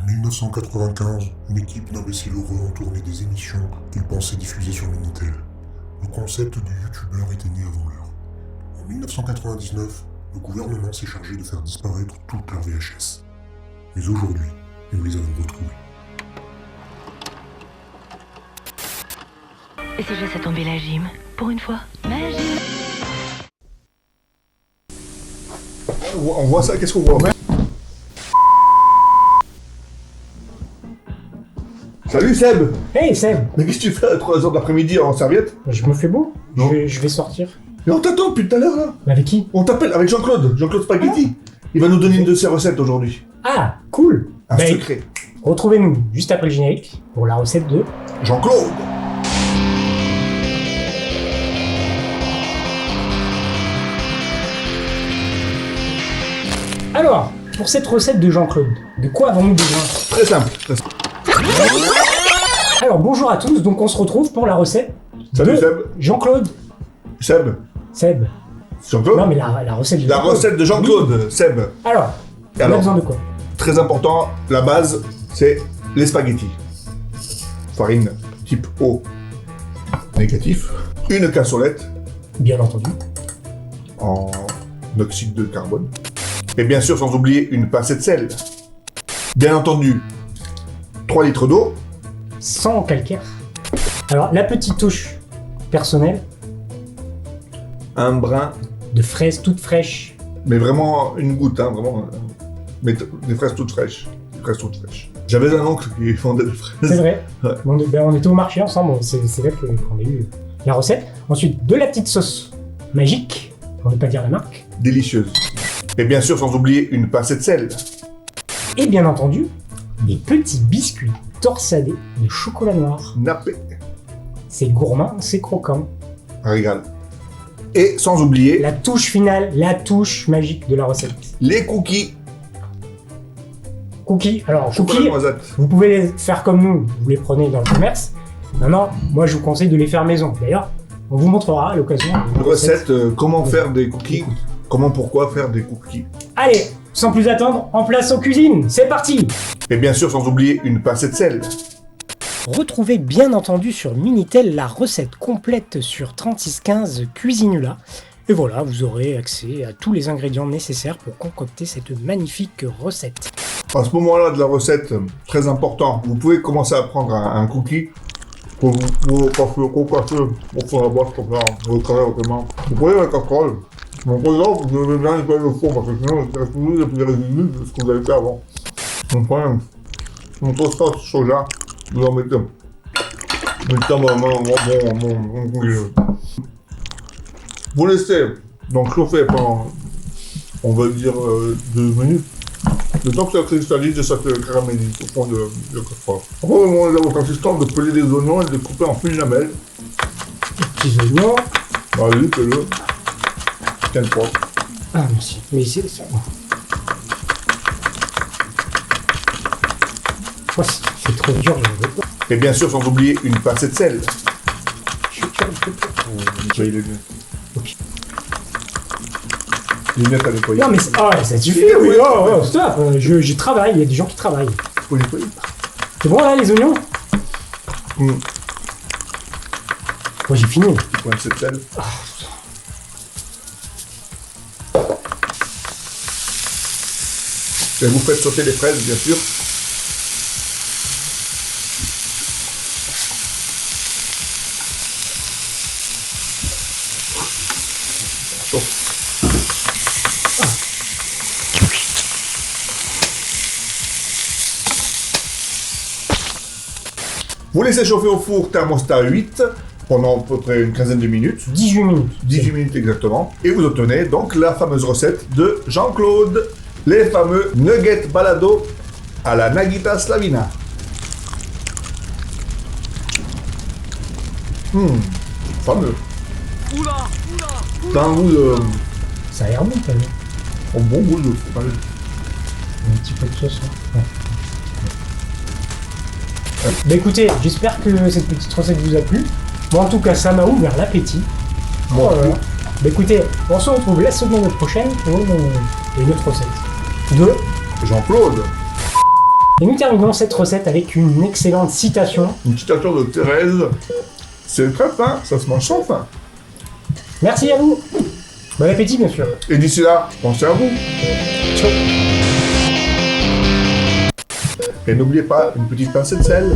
1995, une équipe d'imbéciles heureux ont tourné des émissions qu'ils pensaient diffuser sur Minitel. Le concept du youtubeur était né avant l'heure. En 1999, le gouvernement s'est chargé de faire disparaître toute leur VHS. Mais aujourd'hui, nous les avons retrouvés. Et si je laissais tomber la gym, pour une fois, ma gym. On voit ça, qu'est-ce qu'on voit? Salut Seb! Hey Seb! Mais qu'est-ce que tu fais à 3h de l'après-midi en serviette? Je me fais beau. Non. Je vais sortir. Mais on t'attend depuis tout à l'heure là! Mais avec qui? On t'appelle avec Jean-Claude Spaghetti! Il va nous donner une de ses recettes aujourd'hui. Ah, cool! Un Bah, secret. retrouvez-nous juste après le générique pour la recette de... Jean-Claude! Alors, pour cette recette de Jean-Claude, de quoi avons-nous besoin? Très simple. Très simple. Alors, bonjour à tous, donc on se retrouve pour la recette Salut de Seb! Jean-Claude. Seb! Seb. Jean-Claude? Non mais la recette de La Jean-Claude. recette de Jean-Claude, Seb. Alors, on a Alors, besoin de quoi? très important, la base, c'est les spaghettis. Farine type O négatif. Une cassolette Bien entendu. en oxyde de carbone. Et bien sûr, sans oublier une pincée de sel. Bien entendu, 3 litres d'eau. Sans calcaire. Alors, la petite touche personnelle Un brin, de fraises toutes fraîches. mais vraiment une goutte, hein, vraiment. Mais des fraises toutes fraîches. Des fraises toutes fraîches. J'avais un oncle qui vendait des fraises. C'est vrai. Ouais. On était au marché ensemble, c'est là qu'on a eu la recette. Ensuite, de la petite sauce magique, pour ne pas dire la marque. Délicieuse. Et bien sûr, sans oublier une pincée de sel. Et bien entendu, des petits biscuits torsadés de chocolat noir. Nappé. C'est gourmand, c'est croquant. Un régal. Et sans oublier La touche finale, la touche magique de la recette. les cookies. Cookies. Alors, Chocolat cookies, noisette. vous pouvez les faire comme nous, vous les prenez dans le commerce. Maintenant, moi je vous conseille de les faire maison. D'ailleurs, on vous montrera à l'occasion. Une recette, comment faire des cookies. Pourquoi faire des cookies. Allez, sans plus attendre, en place aux cuisines, c'est parti! Et bien sûr, sans oublier une pincée de sel. Retrouvez bien entendu sur Minitel la recette complète sur 3615 Cuisinula. Et voilà, vous aurez accès à tous les ingrédients nécessaires pour concocter cette magnifique recette. À ce moment-là de la recette, très important, vous pouvez commencer à prendre un cookie pour vous concocter pour faire la boîte comme ça, vous travaillez autrement. Vous prenez la casserole. Donc, par exemple, vous devez bien nettoyer le four parce que sinon, il reste toujours des petits résidus de ce que vous avez fait avant. On prend une grosse sauce soja, vous en mettez vous laissez donc chauffer pendant, on va dire, 2 minutes. Le temps que ça cristallise et ça se caramélise au fond de casserole. Après, au moment de la consistance, de peler des oignons et de les couper en fines lamelles. Petits oignons. Allez, fais-le. Tiens le poivre. Ah merci, mais c'est ça. Oh, c'est trop dur, je veux pas. Et bien sûr, sans oublier une pincée de sel. Je suis dur, je peux pas. Nettoyer les lunettes. Les lunettes à nettoyer. Non mais ça suffit, oui, stop, je travaille, il y a des gens qui travaillent. Faut nettoyer. C'est bon là les oignons? Mmh. Moi j'ai fini. Petit pincée de sel. Et vous faites sauter les fraises, bien sûr. Vous laissez chauffer au four thermostat 8 pendant à peu près une quinzaine de minutes. 18 minutes. 18 minutes exactement. Et vous obtenez donc la fameuse recette de Jean-Claude. Les fameux nuggets balado à la Nagita Slavina. Fameux. C'est un goût de... Ça a l'air bon quand même. Un bon goût de... Un petit peu de sauce. Hein. Ouais. Bah écoutez, j'espère que cette petite recette vous a plu. Bon, en tout cas, ça m'a ouvert l'appétit. Bon, Bah écoutez, on se retrouve la semaine prochaine pour une autre recette. De Jean-Claude. Et nous terminons cette recette avec une excellente citation. Une citation de Thérèse. C'est très fin, ça se mange sans faim. Merci à vous. Bon appétit, bien sûr. Et d'ici là, pensez à vous. Ciao. Et n'oubliez pas une petite pincée de sel.